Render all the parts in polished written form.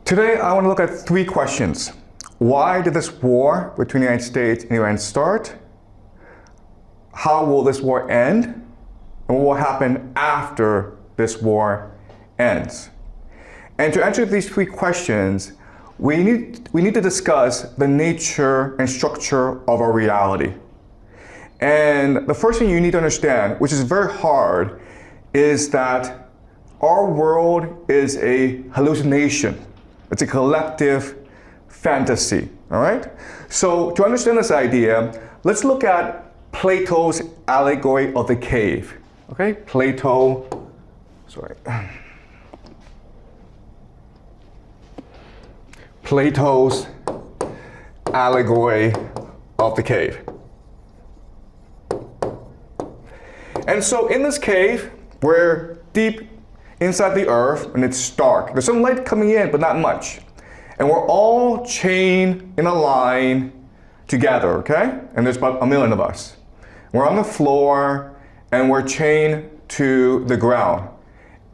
Today, I want to look at three questions. Why did this war between the United States and Iran start? How will this war end? And what will happen after this war ends? And to answer these three questions, we need to discuss the nature and structure of our reality. And the first thing you need to understand, which is very hard, is that our world is a hallucination. It's a collective fantasy, all right? So to understand this idea, let's look at Plato's allegory of the cave, okay? Plato's allegory of the cave. And so in this cave, we're deep inside the earth and it's dark. There's some light coming in, but not much. And we're all chained in a line together, okay? And there's about 1 million of us. We're on the floor and we're chained to the ground.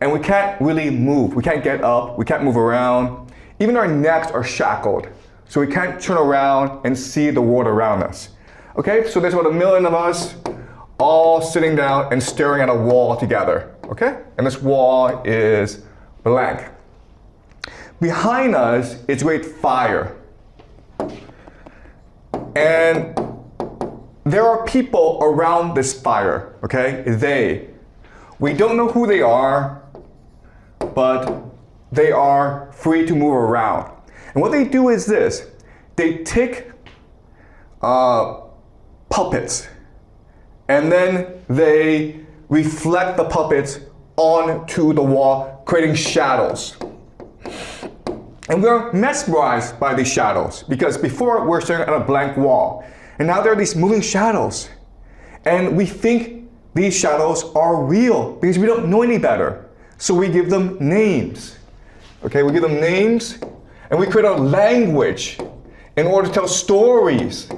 And we can't really move. We can't get up, we can't move around. Even our necks are shackled. So we can't turn around and see the world around us. Okay, so there's about 1 million of us all sitting down and staring at a wall together, okay? And this wall is blank. Behind us is great fire. And there are people around this fire, okay? We don't know who they are, but they are free to move around. And what they do is this: they take puppets, and then they reflect the puppets onto the wall, creating shadows. And we're mesmerized by these shadows, because before we're staring at a blank wall, and now there are these moving shadows. And we think these shadows are real because we don't know any better. So we give them names. Okay, we give them names and we create a language in order to tell stories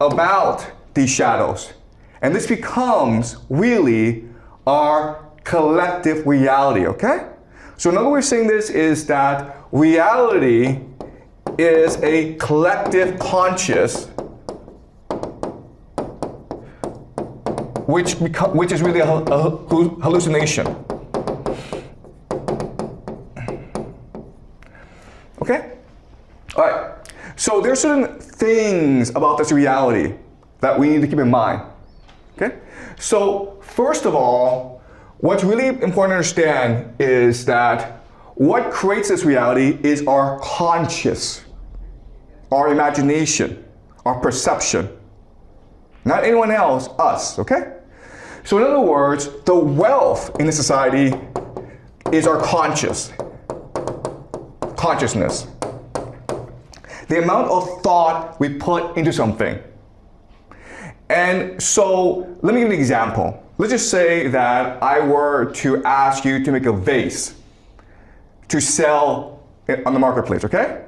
about these shadows. And this becomes really our collective reality, okay? So another way of saying this is that reality is a collective conscious which is really a hallucination. Okay? All right. So there's certain things about this reality that we need to keep in mind. Okay? So first of all, what's really important to understand is that what creates this reality is our conscious, our imagination, our perception. Not anyone else, us, okay? So in other words, the wealth in the society is our consciousness. The amount of thought we put into something. And so let me give you an example. Let's just say that I were to ask you to make a vase to sell on the marketplace, okay?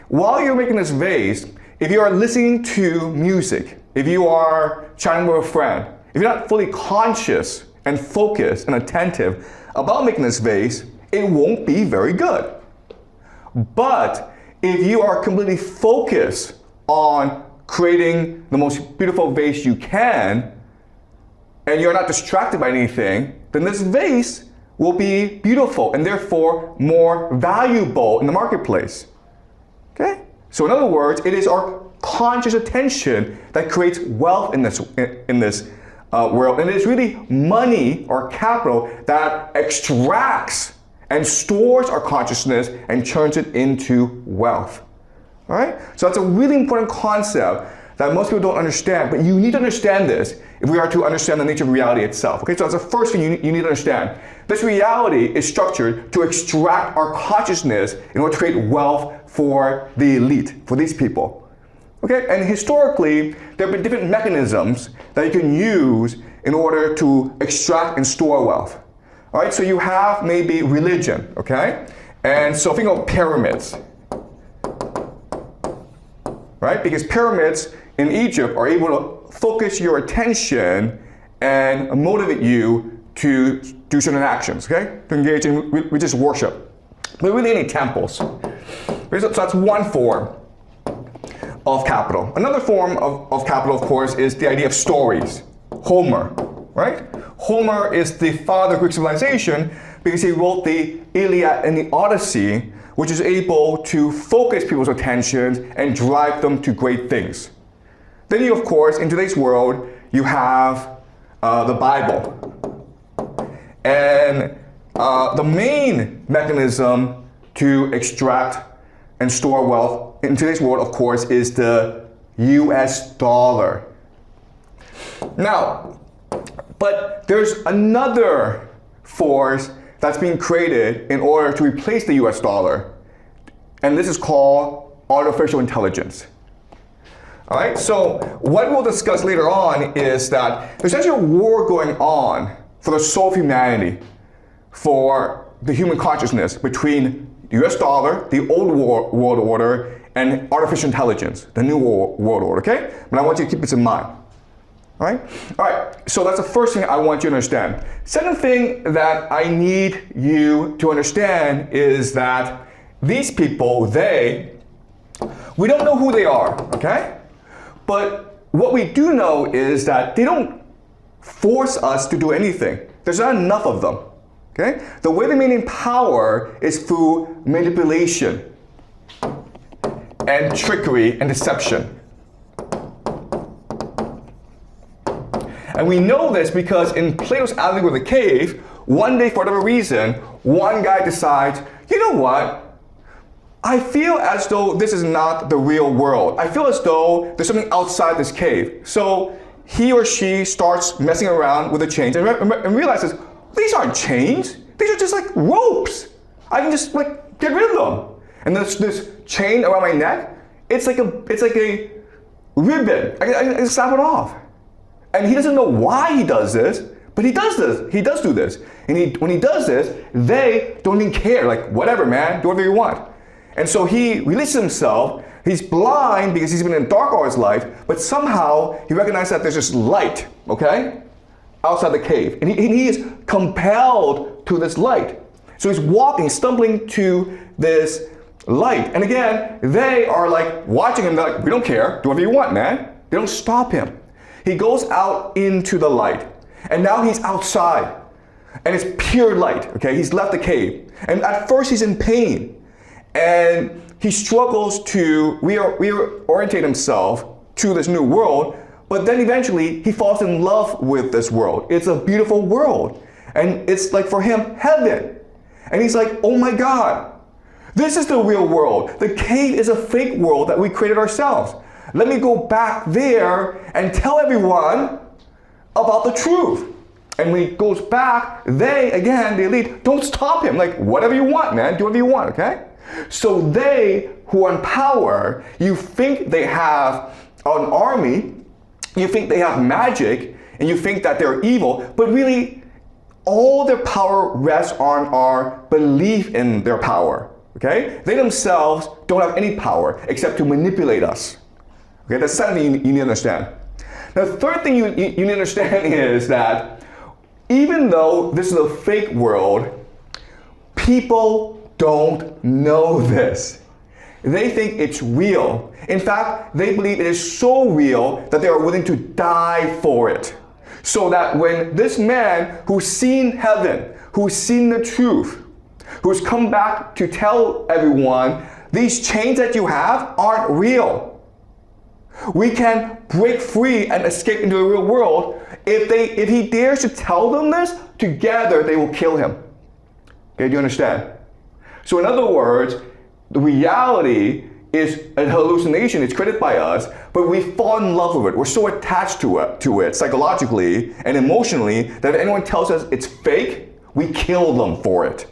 While you're making this vase, if you are listening to music, if you are chatting with a friend, if you're not fully conscious and focused and attentive about making this vase, it won't be very good. But if you are completely focused on creating the most beautiful vase you can, and you're not distracted by anything, then this vase will be beautiful and therefore more valuable in the marketplace. Okay? So in other words, it is our conscious attention that creates wealth in this world. And it is really money or capital that extracts and stores our consciousness and turns it into wealth. All right? So that's a really important concept that most people don't understand, but you need to understand this if we are to understand the nature of reality itself. Okay, so that's the first thing you need to understand. This reality is structured to extract our consciousness in order to create wealth for the elite, for these people. Okay, and historically, there have been different mechanisms that you can use in order to extract and store wealth. All right, so you have maybe religion, okay? And so think of pyramids, right? Because pyramids in Egypt are able to focus your attention and motivate you to do certain actions, okay? To engage in religious worship. but really any temples. So that's one form of capital. Another form of capital, of course, is the idea of stories. Homer, right? Homer is the father of Greek civilization because he wrote the Iliad and the Odyssey, which is able to focus people's attention and drive them to great things. Then you, of course, in today's world, you have the Bible. And the main mechanism to extract and store wealth in today's world, of course, is the US dollar. Now, but there's another force that's being created in order to replace the US dollar, and this is called artificial intelligence. All right, so what we'll discuss later on is that there's actually a war going on for the soul of humanity, for the human consciousness between the US dollar, the old world order, and artificial intelligence, the new world order, okay? But I want you to keep this in mind. All right, so that's the first thing I want you to understand. Second thing that I need you to understand is that these people, we don't know who they are, okay? But what we do know is that they don't force us to do anything. There's not enough of them, okay? The way they maintain power is through manipulation and trickery and deception. And we know this because in Plato's Allegory of the Cave, one day for whatever reason, one guy decides, you know what? I feel as though this is not the real world. I feel as though there's something outside this cave. So he or she starts messing around with the chains and realizes, these aren't chains. These are just like ropes. I can just like get rid of them. And this chain around my neck, it's like a ribbon. I can snap it off. And he doesn't know why he does this, but he does this. He does do this. And when he does this, they don't even care. Like, whatever, man, do whatever you want. And so he releases himself. He's blind because he's been in the dark all his life, but somehow he recognizes that there's this light, okay, outside the cave. And he is compelled to this light. So he's walking, stumbling to this light. And again, they are like watching him. They're like, we don't care. Do whatever you want, man. They don't stop him. He goes out into the light, and now he's outside, and it's pure light, okay? He's left the cave, and at first he's in pain, and he struggles to reorientate himself to this new world, but then eventually he falls in love with this world. It's a beautiful world, and it's like for him, heaven. And he's like, oh my God, this is the real world. The cave is a fake world that we created ourselves. Let me go back there and tell everyone about the truth. And when he goes back, the elite, don't stop him. Like, whatever you want, man, do whatever you want, okay? So they who are in power, you think they have an army, you think they have magic, and you think that they're evil, but really, all their power rests on our belief in their power, okay? They themselves don't have any power except to manipulate us. Okay, that's the second thing you need to understand. Now, the third thing you need to understand is that even though this is a fake world, people don't know this. They think it's real. In fact, they believe it is so real that they are willing to die for it. So that when this man who's seen heaven, who's seen the truth, who's come back to tell everyone, these chains that you have aren't real. We can break free and escape into the real world. If he dares to tell them this, together they will kill him. Okay, do you understand? So in other words, the reality is a hallucination. It's created by us, but we fall in love with it. We're so attached to it psychologically and emotionally that if anyone tells us it's fake, we kill them for it.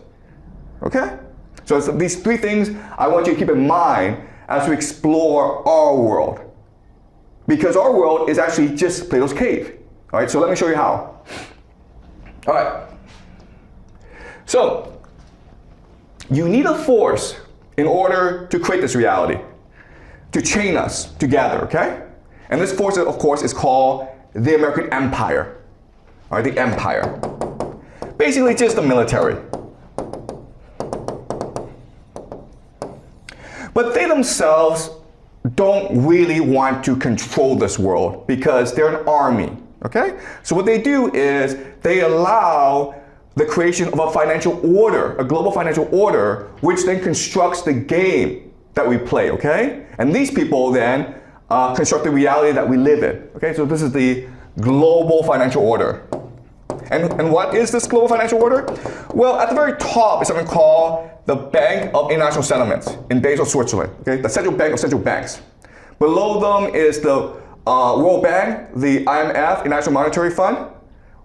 Okay? So it's these three things I want you to keep in mind as we explore our world. Because our world is actually just Plato's cave. All right, so let me show you how. All right. So, you need a force in order to create this reality, to chain us together, okay? And this force, of course, is called the American Empire. All right, the empire. Basically, just the military. But they themselves don't really want to control this world because they're an army, okay? So what they do is they allow the creation of a financial order, a global financial order, which then constructs the game that we play, okay? And these people then construct the reality that we live in, okay? So this is the global financial order. And what is this global financial order? Well, at the very top is something called the Bank of International Settlements in Basel, Switzerland, okay? The central bank of central banks. Below them is the World Bank, the IMF, International Monetary Fund,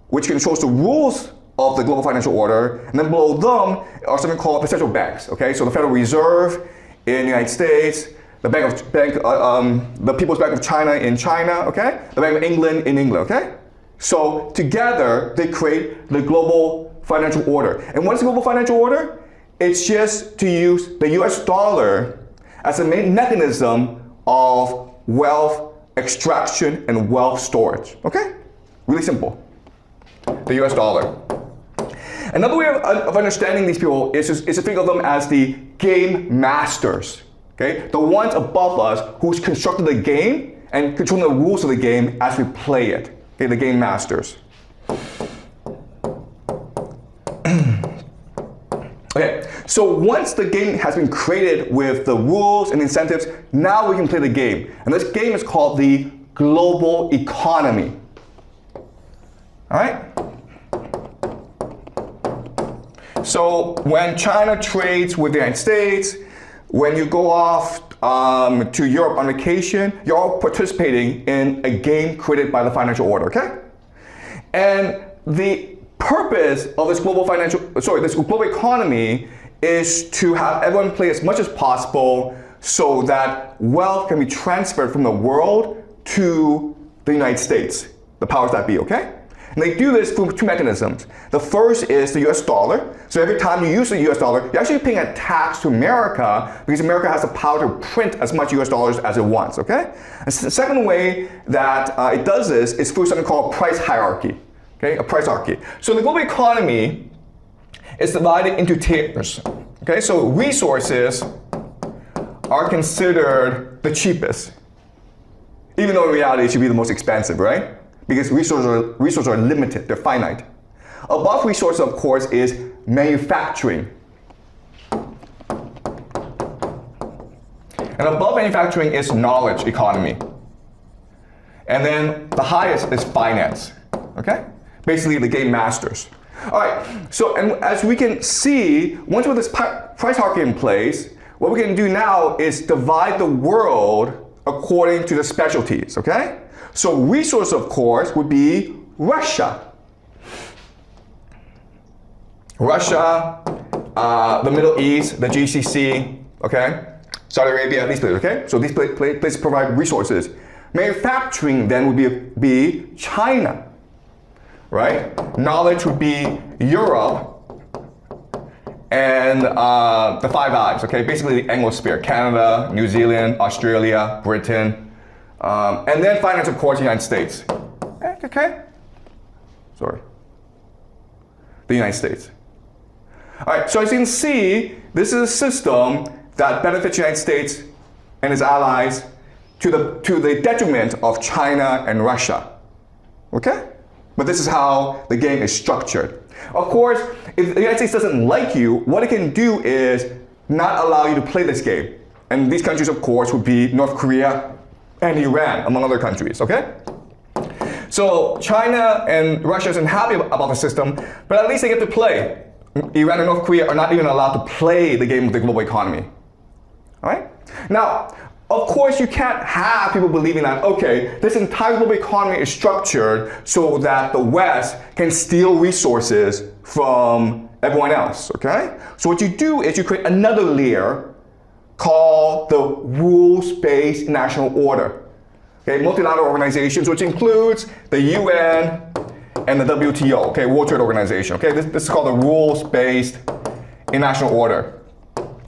which controls the rules of the global financial order. And then below them are something called the central banks, okay? So the Federal Reserve in the United States, the People's Bank of China in China, okay? The Bank of England in England, okay? So together they create the global financial order. And what is the global financial order? It's just to use the US dollar as a main mechanism of wealth extraction and wealth storage, okay? Really simple. The US dollar. Another way of understanding these people is to think of them as the game masters, okay? The ones above us who's constructed the game and controlling the rules of the game as we play it, okay? The game masters. Okay, so once the game has been created with the rules and incentives, now we can play the game. And this game is called the global economy. All right? So when China trades with the United States, when you go off to Europe on vacation, you're all participating in a game created by the financial order, okay? And the purpose of this this global economy is to have everyone play as much as possible so that wealth can be transferred from the world to the United States, the powers that be, okay? And they do this through two mechanisms. The first is the US dollar. So every time you use the US dollar, you're actually paying a tax to America because America has the power to print as much US dollars as it wants, okay? And the second way that it does this is through something called price hierarchy, okay? A price hierarchy. So the global economy is divided into tiers, okay? So resources are considered the cheapest, even though in reality it should be the most expensive, right? Because resources are limited, they're finite. Above resources, of course, is manufacturing. And above manufacturing is knowledge economy. And then the highest is finance, okay? Basically the game masters. All right, so and as we can see, once with this price hierarchy in place, what we can do now is divide the world according to the specialties, okay? So resource, of course, would be Russia. Russia, the Middle East, the GCC, okay? Saudi Arabia, these places, okay? So these places provide resources. Manufacturing then would be China, right? Knowledge would be Europe and the Five Eyes, okay? Basically the Anglosphere, Canada, New Zealand, Australia, Britain, and then finance, of course, the United States. Okay? Sorry. The United States. All right, so as you can see, this is a system that benefits the United States and its allies to the detriment of China and Russia. Okay? But this is how the game is structured. Of course, if the United States doesn't like you, what it can do is not allow you to play this game. And these countries, of course, would be North Korea and Iran, among other countries, okay? So China and Russia isn't happy about the system, but at least they get to play. Iran and North Korea are not even allowed to play the game of the global economy. All right? Now, of course, you can't have people believing that, okay, this entire global economy is structured so that the West can steal resources from everyone else, okay? So what you do is you create another layer called the rules-based international order. Okay, multilateral organizations, which includes the UN and the WTO, okay, World Trade Organization. Okay, this is called the rules-based international order.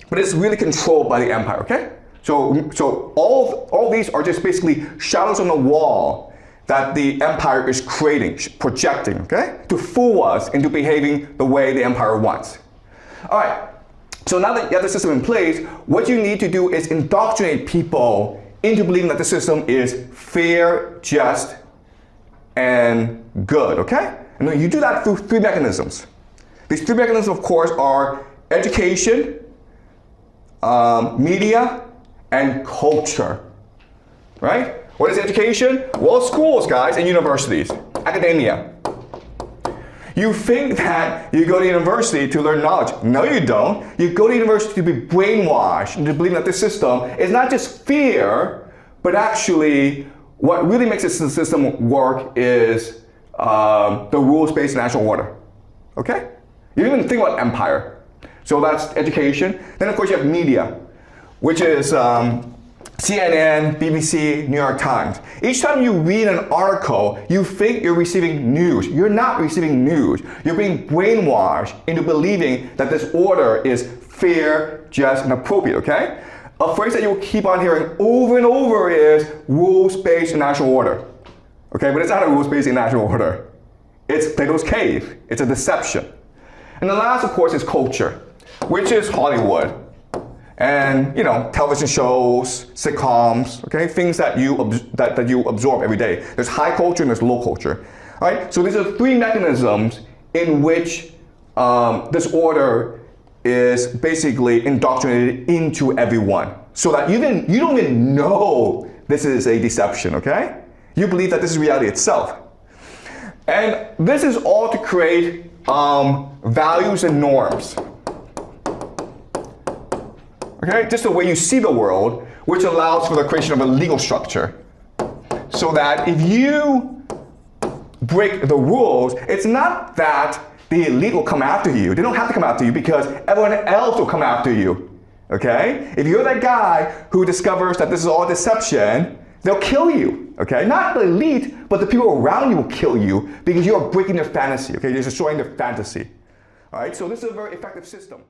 But it's really controlled by the empire, okay? So all these are just basically shadows on the wall that the empire is creating, projecting, okay? To fool us into behaving the way the empire wants. All right. So now that you have the system in place, what you need to do is indoctrinate people into believing that the system is fair, just, and good, okay? And then you do that through three mechanisms. These three mechanisms, of course, are education, media, and culture, right? What is education? Well, schools, guys, and universities, academia. You think that you go to university to learn knowledge. No, you don't. You go to university to be brainwashed into believing that the system is not just fair, but actually what really makes the system work is the rules-based national order, okay? You don't even think about empire. So that's education. Then, of course, you have media, which is CNN, BBC, New York Times. Each time you read an article, you think you're receiving news. You're not receiving news. You're being brainwashed into believing that this order is fair, just, and appropriate, okay? A phrase that you'll keep on hearing over and over is rules-based national order. Okay, but it's not a rules-based national order. It's Plato's cave. It's a deception. And the last, of course, is culture, which is Hollywood. And, you know, television shows, sitcoms, okay, things that you absorb every day. There's high culture and there's low culture, all right? So these are three mechanisms in which this order is basically indoctrinated into everyone, so that you don't even know this is a deception, okay? You believe that this is reality itself. And this is all to create values and norms. Okay, just the way you see the world, which allows for the creation of a legal structure. So that if you break the rules, it's not that the elite will come after you. They don't have to come after you because everyone else will come after you. Okay? If you're that guy who discovers that this is all deception, they'll kill you. Okay? Not the elite, but the people around you will kill you because you're breaking their fantasy. Okay? You're destroying their fantasy. All right? So this is a very effective system.